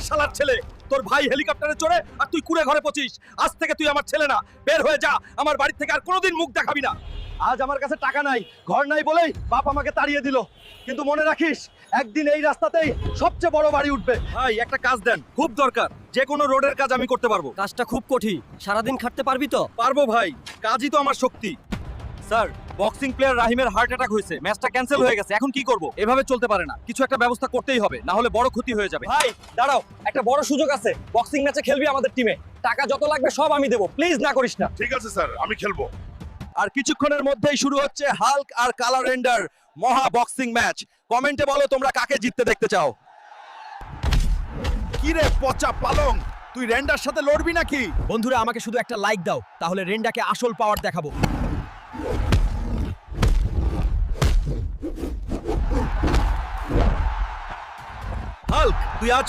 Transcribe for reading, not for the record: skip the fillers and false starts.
শালার ছেলে, তোর ভাই হেলিকপ্টারে চড়ে আর তুই কুড়ে ঘরে পচিস। আজ থেকে তুই আমার ছেলে না, বের হয়ে যা। আমার বাড়ি থেকে আর কোনোদিন মুখ দেখাবি না। আজ আমার কাছে টাকা নাই, ঘর নাই বলেই বাপ আমাকে তাড়িয়ে দিল, কিন্তু মনে রাখিস একদিন এই রাস্তাতেই সবচেয়ে বড় বাড়ি উঠবে। ভাই একটা কাজ দেন, খুব দরকার। যে কোনো রোডের কাজ আমি করতে পারবো। কাজটা খুব কঠিন, সারাদিন খাটতে পারবি তো? পারবো ভাই, কাজই তো আমার শক্তি। স্যার, বক্সিং প্লেয়ার রাহিমের হার্ট অ্যাটাক হয়েছে, ম্যাচটা ক্যান্সেল হয়ে গেছে। এখন কি করব? এভাবে চলতে পারে না, কিছু একটা ব্যবস্থা করতেই হবে, না হলে বড় ক্ষতি হয়ে যাবে। ভাই দাঁড়াও, একটা বড় সুযোগ আছে। বক্সিং ম্যাচে খেলবি আমাদের টিমে, টাকা যত লাগবে সব আমি দেবো, প্লিজ না করিস না। ঠিক আছে স্যার, আমি খেলবো। আর কিছুক্ষণের মধ্যেই শুরু হচ্ছে হাল্ক আর কালা রেন্ডার মহা বক্সিং ম্যাচ। কমেন্টে বলো তোমরা কাকে জিততে দেখতে চাও। কি রে পচা পালং, তুই রেন্ডার সাথে লড়বি নাকি? বন্ধুরা আমাকে শুধু একটা লাইক দাও, তাহলে রেন্ডাকে আসল পাওয়ার দেখাবো। হাল্ক, তুই আজ